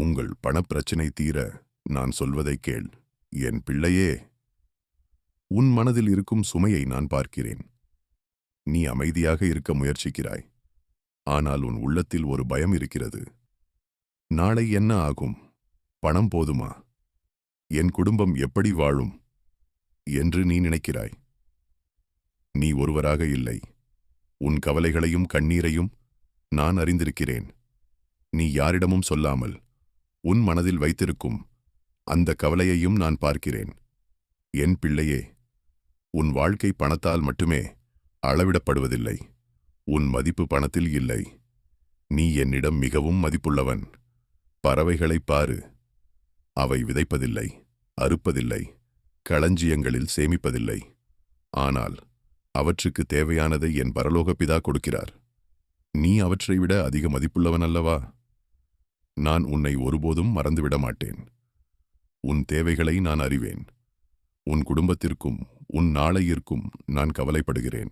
உங்கள் பணப்பிரச்சினை தீர நான் சொல்வதைக் கேள். என் பிள்ளையே, உன் மனதில் இருக்கும் சுமையை நான் பார்க்கிறேன். நீ அமைதியாக இருக்க முயற்சிக்கிறாய். ஆனால் உன் உள்ளத்தில் ஒரு பயம் இருக்கிறது. நாளை என்ன ஆகும்? பணம் போதுமா? என் குடும்பம் எப்படி வாழும் என்று நீ நினைக்கிறாய். நீ ஒருவராக இல்லை. உன் கவலைகளையும் கண்ணீரையும் நான் அறிந்திருக்கிறேன். நீ யாரிடமும் சொல்லாமல் உன் மனதில் வைத்திருக்கும் அந்த கவலையையும் நான் பார்க்கிறேன். என் பிள்ளையே, உன் வாழ்க்கை பணத்தால் மட்டுமே அளவிடப்படுவதில்லை. உன் மதிப்பு பணத்தில் இல்லை. நீ என்னிடம் மிகவும் மதிப்புள்ளவன். பறவைகளைப் பாரு. அவை விதைப்பதில்லை, அறுப்பதில்லை, களஞ்சியங்களில் சேமிப்பதில்லை. ஆனால் அவற்றுக்கு தேவையானதை என் பரலோக பிதா கொடுக்கிறார். நீ அவற்றை விட அதிக மதிப்புள்ளவன் அல்லவா? நான் உன்னை ஒருபோதும் மறந்துவிட மாட்டேன். உன் தேவைகளை நான் அறிவேன். உன் குடும்பத்திற்கும் உன் நாளையிற்கும் நான் கவலைப்படுகிறேன்.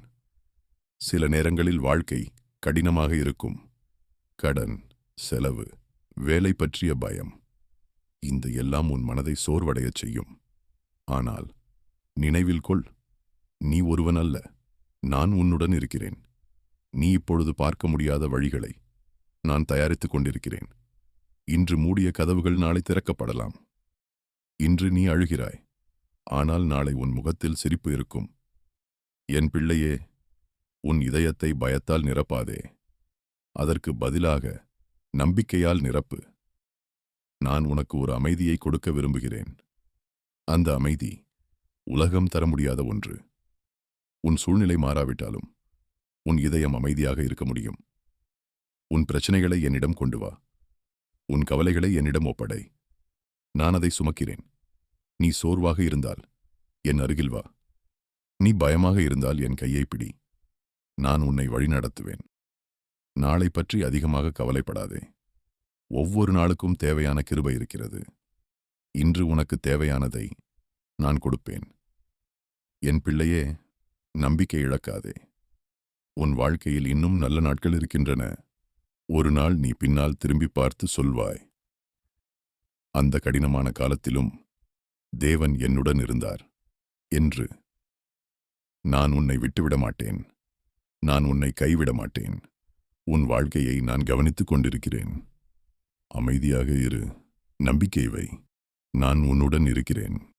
சில நேரங்களில் வாழ்க்கை கடினமாக இருக்கும். கடன், செலவு, வேலை பற்றிய பயம், இந்த எல்லாம் உன் மனதை சோர்வடையச் செய்யும். ஆனால் நினைவில் கொள், நீ ஒருவன் அல்ல. நான் உன்னுடன் இருக்கிறேன். நீ இப்பொழுது பார்க்க முடியாத வழிகளை நான் தயாரித்துக் கொண்டிருக்கிறேன். இன்று மூடிய கதவுகள் நாளை திறக்கப்படலாம். இன்று நீ அழுகிறாய். ஆனால் நாளை உன் முகத்தில் சிரிப்பு இருக்கும். என் பிள்ளையே, உன் இதயத்தை பயத்தால் நிரப்பாதே. அதற்கு பதிலாக நம்பிக்கையால் நிரப்பு. நான் உனக்கு ஒரு அமைதியை கொடுக்க விரும்புகிறேன். அந்த அமைதி உலகம் தர முடியாத ஒன்று. உன் சூழ்நிலை மாறாவிட்டாலும் உன் இதயம் அமைதியாக இருக்க முடியும். உன் பிரச்சனைகளை என்னிடம் கொண்டு வா. உன் கவலைகளை என்னிடம் ஒப்படை. நான் அதை சுமக்கிறேன். நீ சோர்வாக இருந்தால் என் அருகில் வா. நீ பயமாக இருந்தால் என் கையை பிடி. நான் உன்னை வழிநடத்துவேன். நாளை பற்றி அதிகமாக கவலைப்படாதே. ஒவ்வொரு நாளுக்கும் தேவையான கிருபை இருக்கிறது. இன்று உனக்கு தேவையானதை நான் கொடுப்பேன். என் பிள்ளையே, நம்பிக்கை இழக்காதே. உன் வாழ்க்கையில் இன்னும் நல்ல நாட்கள் இருக்கின்றன. ஒரு நாள் நீ பின்னால் திரும்பி பார்த்து சொல்வாய், அந்த கடினமான காலத்திலும் தேவன் என்னுடன் இருந்தார் என்று. நான் உன்னை விட்டுவிட மாட்டேன். நான் உன்னை கைவிட மாட்டேன். உன் வாழ்க்கையை நான் கவனித்துக் கொண்டிருக்கிறேன். அமைதியாக இரு. நம்பிக்கை வை. நான் உன்னுடன் இருக்கிறேன்.